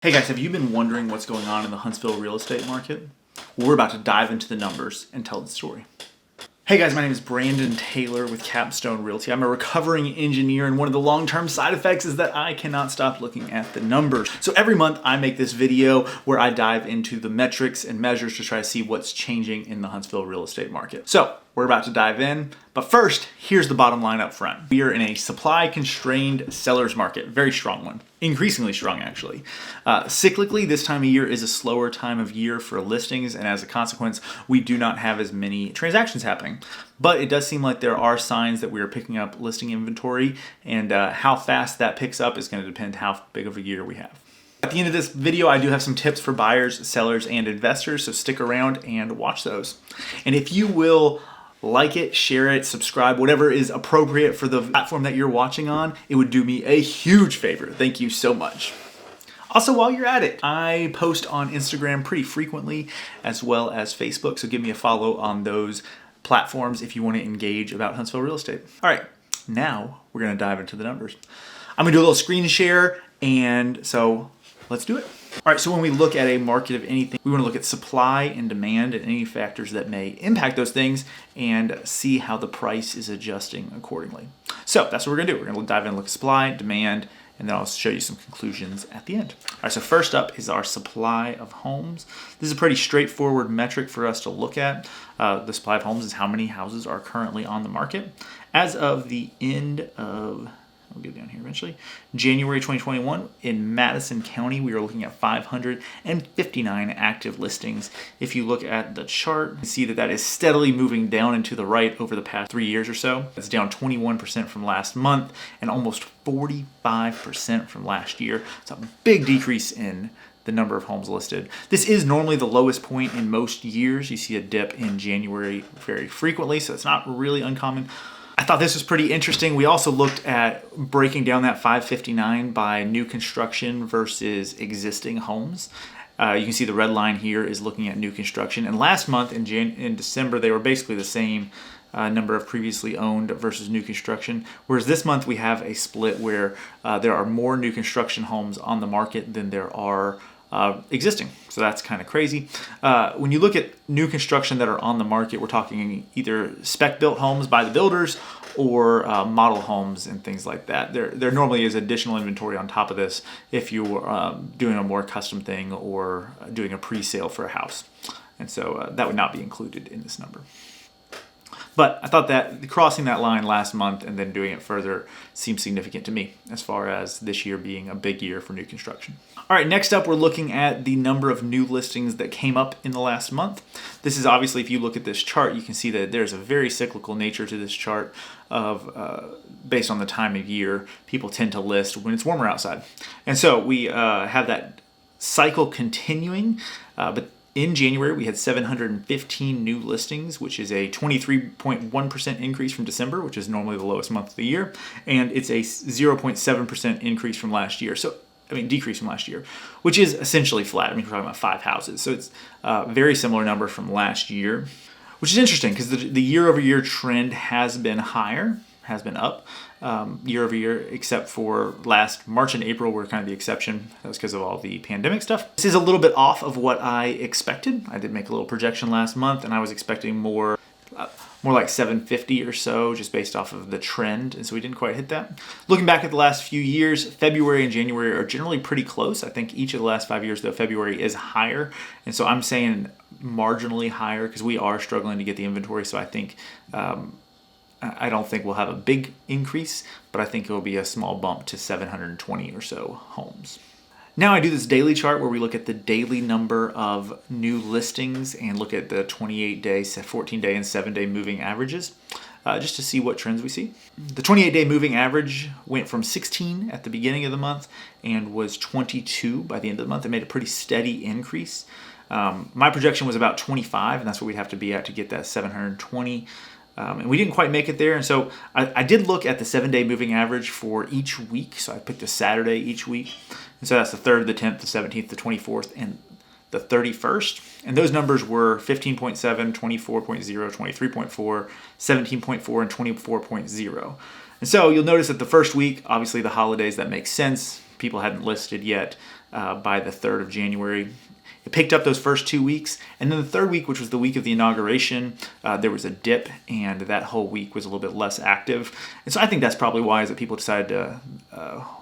Hey guys, have you been wondering what's going on in the Huntsville real estate market? Well, we're about to dive into the numbers and tell the story. Hey guys, my name is Brandon Taylor with Capstone Realty. I'm a recovering engineer, and one of the long-term side effects is that I cannot stop looking at the numbers. So every month I make this video where I dive into the metrics and measures to try to see what's changing in the Huntsville real estate market. So we're about to dive in, but first, here's the bottom line up front. We are in a supply-constrained seller's market, very strong one. Increasingly strong, actually. Cyclically, this time of year is a slower time of year for listings, and as a consequence, we do not have as many transactions happening. But it does seem like there are signs that we are picking up listing inventory, and how fast that picks up is going to depend how big of a year we have. At the end of this video, I do have some tips for buyers, sellers, and investors, so stick around and watch those. And if you will like it, share it, subscribe, whatever is appropriate for the platform that you're watching on, it would do me a huge favor. Thank you so much. Also, while you're at it, I post on Instagram pretty frequently as well as Facebook, so give me a follow on those platforms if you want to engage about Huntsville real estate. All right, now we're going to dive into the numbers. I'm going to do a little screen share, and so let's do it. All right, so when we look at a market of anything, we want to look at supply and demand and any factors that may impact those things and see how the price is adjusting accordingly. So that's what we're going to do. We're going to dive in and look at supply, demand, and then I'll show you some conclusions at the end. All right, so first up is our supply of homes. This is a pretty straightforward metric for us to look at. The supply of homes is how many houses are currently on the market. As of the end of I'll get down here eventually. January 2021, in Madison County, we are looking at 559 active listings. If you look at the chart, you see that that is steadily moving down and to the right over the past 3 years or so. That's down 21% from last month and almost 45% from last year. It's a big decrease in the number of homes listed. This is normally the lowest point in most years. You see a dip in January very frequently, so it's not really uncommon. I thought this was pretty interesting. We also looked at breaking down that 559 by new construction versus existing homes. You can see the red line here is looking at new construction. And last month in December, they were basically the same number of previously owned versus new construction. Whereas this month we have a split where there are more new construction homes on the market than there are existing. So that's kind of crazy. When you look at new construction that are on the market, we're talking either spec-built homes by the builders or model homes and things like that. There normally is additional inventory on top of this if you're doing a more custom thing or doing a pre-sale for a house. And so that would not be included in this number. But I thought that crossing that line last month and then doing it further seems significant to me as far as this year being a big year for new construction. All right, next up, we're looking at the number of new listings that came up in the last month. This is obviously, if you look at this chart, you can see that there's a very cyclical nature to this chart of based on the time of year, people tend to list when it's warmer outside. And so we have that cycle continuing, but in January, we had 715 new listings, which is a 23.1% increase from December, which is normally the lowest month of the year, and it's a 0.7% increase from last year. Decrease from last year, which is essentially flat. We're talking about 5 houses. So it's a very similar number from last year, which is interesting because the year-over-year trend has been higher, has been up year-over-year, except for last March and April were kind of the exception. That was because of all the pandemic stuff. This is a little bit off of what I expected. I did make a little projection last month, and I was expecting more like 750 or so, just based off of the trend, and so we didn't quite hit that. Looking back at the last few years, February and January are generally pretty close. I think each of the last 5 years, though, February is higher, and so I'm saying marginally higher because we are struggling to get the inventory, so I think I don't think we'll have a big increase, but I think it will be a small bump to 720 or so homes. Now I do this daily chart where we look at the daily number of new listings and look at the 28-day, 14-day, and 7-day moving averages just to see what trends we see. The 28-day moving average went from 16 at the beginning of the month and was 22 by the end of the month. It made a pretty steady increase. My projection was about 25, and that's what we'd have to be at to get that 720. And we didn't quite make it there. And so I did look at the 7-day moving average for each week. So I picked a Saturday each week. And so that's the 3rd, the 10th, the 17th, the 24th, and the 31st. And those numbers were 15.7, 24.0, 23.4, 17.4, and 24.0. And so you'll notice that the first week, obviously the holidays, that makes sense. People hadn't listed yet. by the 3rd of January. It picked up those first 2 weeks, and then the third week, which was the week of the inauguration, there was a dip, and that whole week was a little bit less active. And so I think that's probably why is that people decided to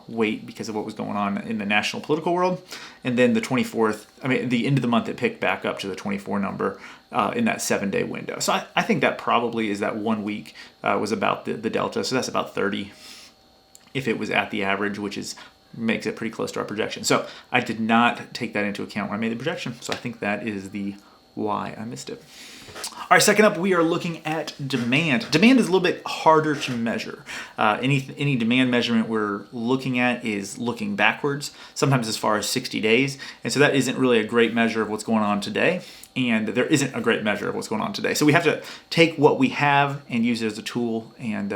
wait because of what was going on in the national political world. And then the 24th, the end of the month, it picked back up to the 24 number in that 7-day window. So I think that probably is that 1 week was about the delta. So that's about 30 if it was at the average, which makes it pretty close to our projection. So I did not take that into account when I made the projection. So I think that is the why I missed it. All right, second up, we are looking at demand. Demand is a little bit harder to measure. Any demand measurement we're looking at is looking backwards, sometimes as far as 60 days. And so that isn't really a great measure of what's going on today. And there isn't a great measure of what's going on today. So we have to take what we have and use it as a tool and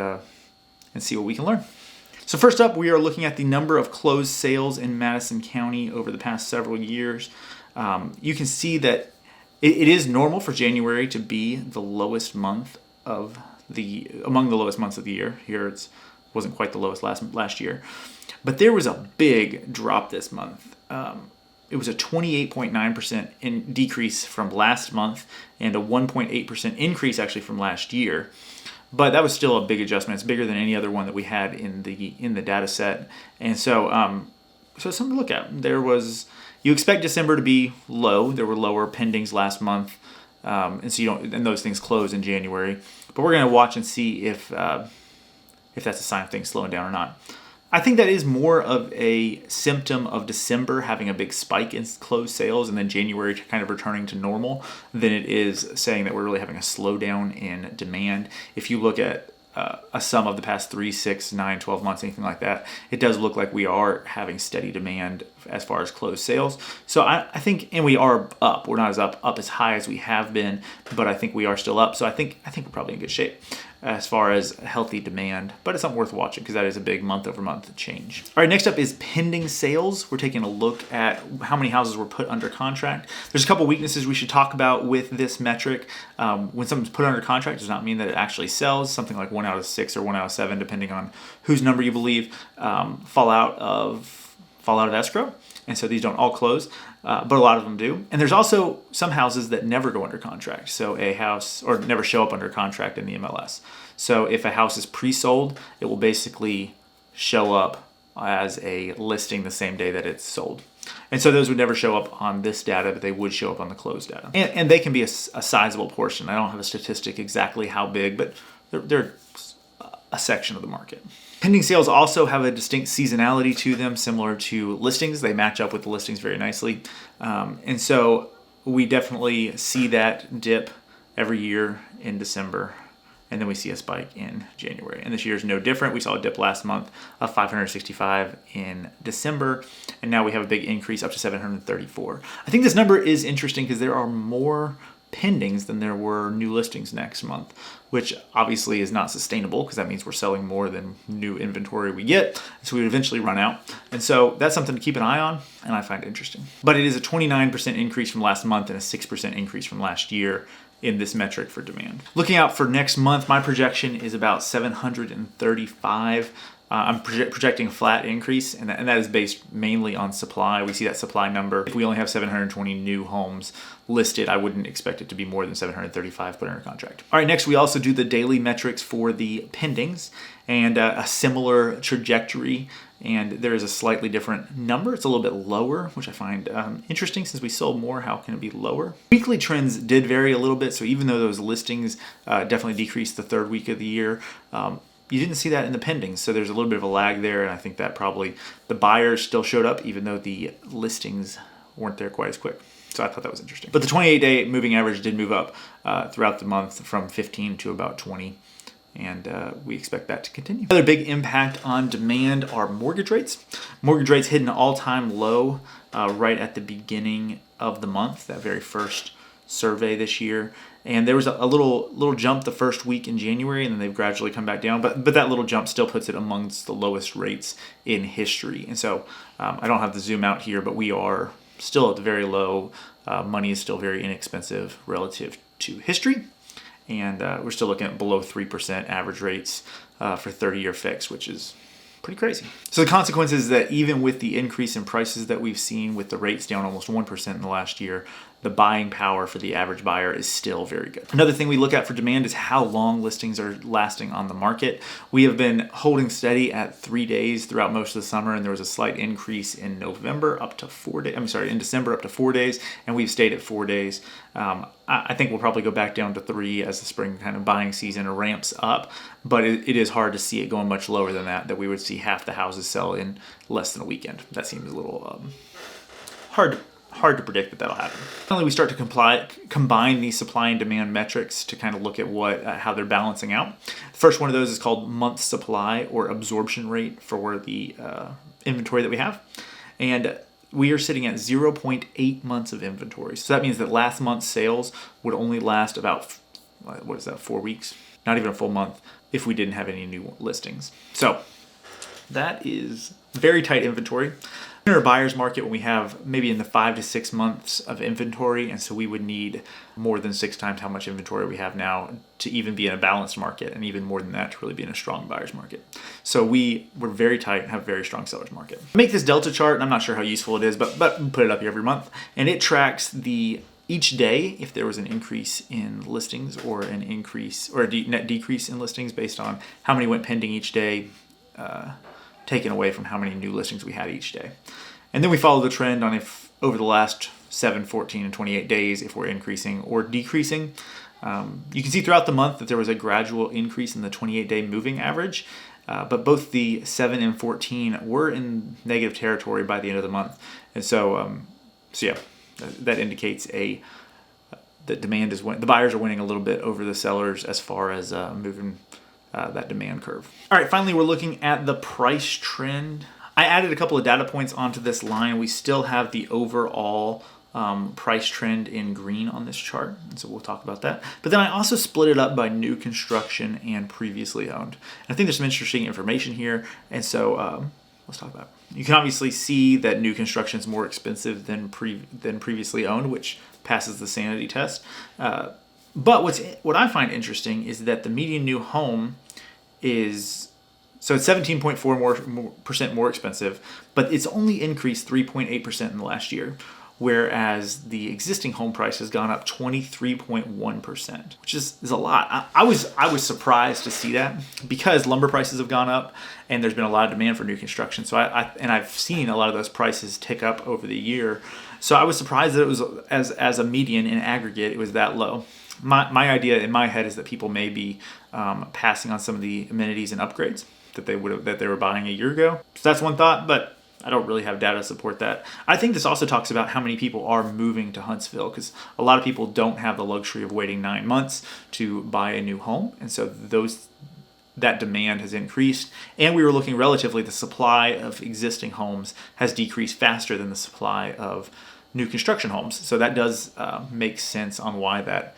see what we can learn. So first up, we are looking at the number of closed sales in Madison County over the past several years. You can see that it is normal for January to be the lowest month among the lowest months of the year. Here it wasn't quite the lowest last year, but there was a big drop this month. It was a 28.9% decrease from last month and a 1.8% increase actually from last year. But that was still a big adjustment. It's bigger than any other one that we had in the data set. And so it's something to look at. You expect December to be low. There were lower pendings last month. And so and those things close in January. But we're going to watch and see if that's a sign of things slowing down or not. I think that is more of a symptom of December having a big spike in closed sales and then January kind of returning to normal than it is saying that we're really having a slowdown in demand. If you look at a sum of the past 3, 6, 9, 12 months, anything like that, it does look like we are having steady demand as far as closed sales. So I think, and we are up. We're not as up as high as we have been, but I think we are still up. So I think we're probably in good shape as far as healthy demand, but it's something worth watching because that is a big month-over-month change. All right, next up is pending sales. We're taking a look at how many houses were put under contract. There's a couple weaknesses we should talk about with this metric. When something's put under contract, does not mean that it actually sells. Something like 1 out of 6 or 1 out of 7, depending on whose number you believe, fall out of escrow. And so these don't all close, but a lot of them do. And there's also some houses that never go under contract. So a house, or never show up under contract in the MLS. So if a house is pre-sold, it will basically show up as a listing the same day that it's sold. And so those would never show up on this data, but they would show up on the closed data. And they can be a sizable portion. I don't have a statistic exactly how big, but they're a section of the market. Pending sales also have a distinct seasonality to them, similar to listings. They match up with the listings very nicely. And so we definitely see that dip every year in December, and then we see a spike in January. And this year is no different. We saw a dip last month of 565 in December, and now we have a big increase up to 734. I think this number is interesting because there are more pendings than there were new listings next month, which obviously is not sustainable because that means we're selling more than new inventory we get. So we would eventually run out. And so that's something to keep an eye on, and I find it interesting. But it is a 29% increase from last month and a 6% increase from last year in this metric for demand. Looking out for next month, my projection is about 735. I'm projecting a flat increase, and that is based mainly on supply. We see that supply number. If we only have 720 new homes listed, I wouldn't expect it to be more than 735 put under contract. All right, next we also do the daily metrics for the pendings, and a similar trajectory, and there is a slightly different number. It's a little bit lower, which I find interesting. Since we sold more, how can it be lower? Weekly trends did vary a little bit, so even though those listings definitely decreased the third week of the year, you didn't see that in the pendings, so there's a little bit of a lag there, and I think that probably the buyers still showed up even though the listings weren't there quite as quick. So I thought that was interesting. But the 28-day moving average did move up throughout the month from 15 to about 20, and we expect that to continue. Another big impact on demand are mortgage rates. Mortgage rates hit an all-time low right at the beginning of the month, that very first survey this year. And there was a little jump the first week in January, and then they've gradually come back down. But that little jump still puts it amongst the lowest rates in history. And so I don't have the zoom out here, but we are still at the very low. Money is still very inexpensive relative to history. And we're still looking at below 3% average rates for 30-year fixed, which is pretty crazy. So the consequence is that even with the increase in prices that we've seen, with the rates down almost 1% in the last year, the buying power for the average buyer is still very good. Another thing we look at for demand is how long listings are lasting on the market. We have been holding steady at 3 days throughout most of the summer, and there was a slight increase in November up to 4 days. In December up to 4 days, and we've stayed at 4 days. I think we'll probably go back down to 3 as the spring kind of buying season ramps up, but it is hard to see it going much lower than that we would see half the houses sell in less than a weekend. That seems a little hard to predict that that'll happen. Finally, we start to combine these supply and demand metrics to kind of look at how they're balancing out. The first one of those is called month supply, or absorption rate, for the inventory that we have. And we are sitting at 0.8 months of inventory. So that means that last month's sales would only last about, 4 weeks? Not even a full month if we didn't have any new listings. So that is very tight inventory. In our buyer's market, when we have maybe in the 5 to 6 months of inventory, and so we would need more than 6 times how much inventory we have now to even be in a balanced market, and even more than that to really be in a strong buyer's market. So we're very tight and have a very strong seller's market. I make this Delta chart, and I'm not sure how useful it is, but put it up here every month, and it tracks each day if there was an increase in listings or an increase or a net decrease in listings based on how many went pending each day, taken away from how many new listings we had each day. And then we follow the trend on if over the last 7, 14, and 28 days, if we're increasing or decreasing. You can see throughout the month that there was a gradual increase in the 28-day moving average, but both the 7 and 14 were in negative territory by the end of the month. And so yeah, that indicates that demand the buyers are winning a little bit over the sellers as far as moving that demand curve. All right, finally, we're looking at the price trend. I added a couple of data points onto this line. We still have the overall price trend in green on this chart, and so we'll talk about that. But then I also split it up by new construction and previously owned. And I think there's some interesting information here, and so let's talk about it. You can obviously see that new construction is more expensive than previously owned, which passes the sanity test. But what I find interesting is that the median new home it's 17.4% more expensive, but it's only increased 3.8% in the last year, whereas the existing home price has gone up 23.1%, which is a lot. I was surprised to see that because lumber prices have gone up and there's been a lot of demand for new construction. So I've seen a lot of those prices tick up over the year. So I was surprised that it was as a median in aggregate, it was that low. My idea in my head is that people may be passing on some of the amenities and upgrades that they were buying a year ago. So that's one thought, but I don't really have data to support that. I think this also talks about how many people are moving to Huntsville, because a lot of people don't have the luxury of waiting 9 months to buy a new home, and so that demand has increased. And we were looking relatively, the supply of existing homes has decreased faster than the supply of new construction homes. So that does make sense on why that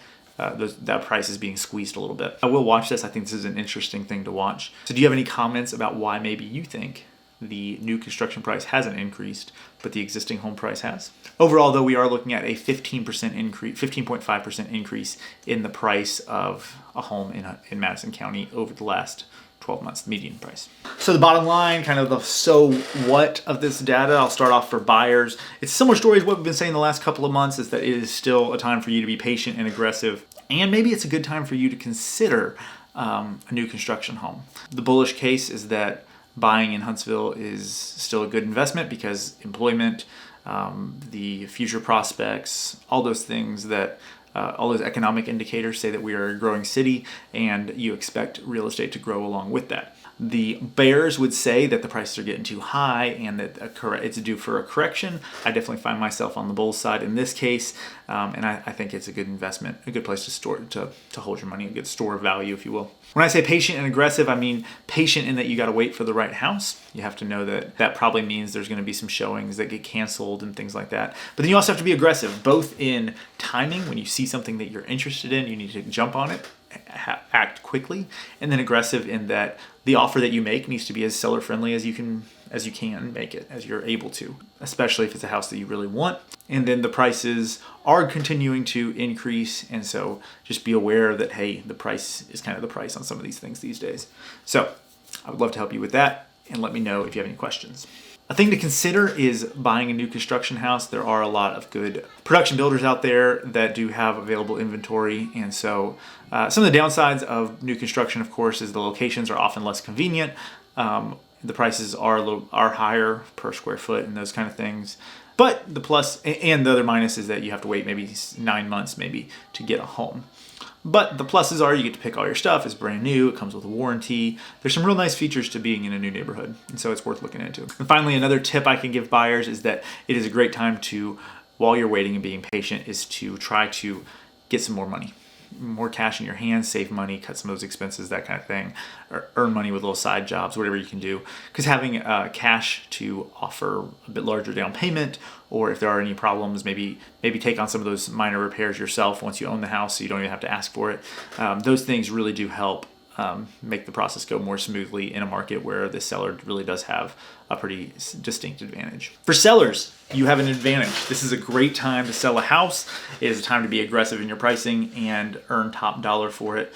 price is being squeezed a little bit. I will watch this. I think this is an interesting thing to watch. So do you have any comments about why maybe you think the new construction price hasn't increased, but the existing home price has? Overall, though, we are looking at a 15.5% increase in the price of a home in Madison County over the last 12 months, the median price. So the bottom line, kind of the so what of this data, I'll start off for buyers. It's a similar story as what we've been saying the last couple of months, is that it is still a time for you to be patient and aggressive. And maybe it's a good time for you to consider a new construction home. The bullish case is that buying in Huntsville is still a good investment because employment, the future prospects, all those things that all those economic indicators say that we are a growing city, and you expect real estate to grow along with that. The bears would say that the prices are getting too high and that it's due for a correction. I definitely find myself on the bull side in this case, and I think it's a good investment, a good place to hold your money, a good store of value, if you will. When I say patient and aggressive, I mean patient in that you got to wait for the right house. You have to know that probably means there's going to be some showings that get canceled and things like that. But then you also have to be aggressive, both in timing. When you see something that you're interested in, you need to jump on it, act quickly, and then aggressive in that the offer that you make needs to be as seller friendly as you can make it, as you're able to, especially if it's a house that you really want. And then the prices are continuing to increase, and so just be aware that, hey, the price is kind of the price on some of these things these days. So I would love to help you with that. and let me know if you have any questions. A thing to consider is buying a new construction house. There are a lot of good production builders out there that do have available inventory. And so some of the downsides of new construction, of course, is the locations are often less convenient. The prices are higher per square foot and those kind of things. But the plus and the other minus is that you have to wait maybe 9 months maybe to get a home. But the pluses are you get to pick all your stuff. It's brand new. It comes with a warranty. There's some real nice features to being in a new neighborhood. And so it's worth looking into. And finally, another tip I can give buyers is that it is a great time to, while you're waiting and being patient, is to try to get some more money. More cash in your hands, save money, cut some of those expenses, that kind of thing, or earn money with little side jobs, whatever you can do. Because having cash to offer a bit larger down payment, or if there are any problems, maybe take on some of those minor repairs yourself once you own the house, so you don't even have to ask for it. Those things really do help make the process go more smoothly in a market where the seller really does have a pretty distinct advantage. For sellers, you have an advantage. This is a great time to sell a house. It is a time to be aggressive in your pricing and earn top dollar for it.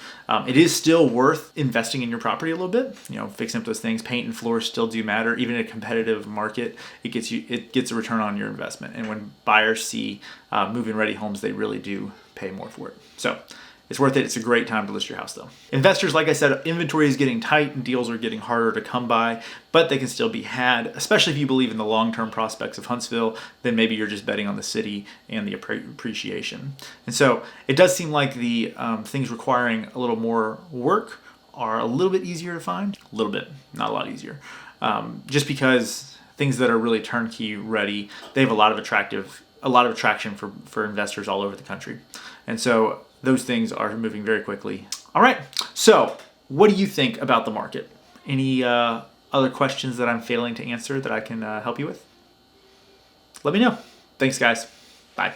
It is still worth investing in your property a little bit. Fixing up those things. Paint and floors still do matter. Even in a competitive market, it gets a return on your investment. And when buyers see move-in ready homes, they really do pay more for it. So it's worth it. It's a great time to list your house though. Investors, like I said, inventory is getting tight and deals are getting harder to come by, but they can still be had, especially if you believe in the long-term prospects of Huntsville. Then maybe you're just betting on the city and the appreciation. And so it does seem like the things requiring a little more work are a little bit easier to find. A little bit, not a lot easier. Just because things that are really turnkey ready, they have a lot of attraction for investors all over the country. And so those things are moving very quickly. All right, so what do you think about the market? Any other questions that I'm failing to answer that I can help you with? Let me know. Thanks, guys. Bye.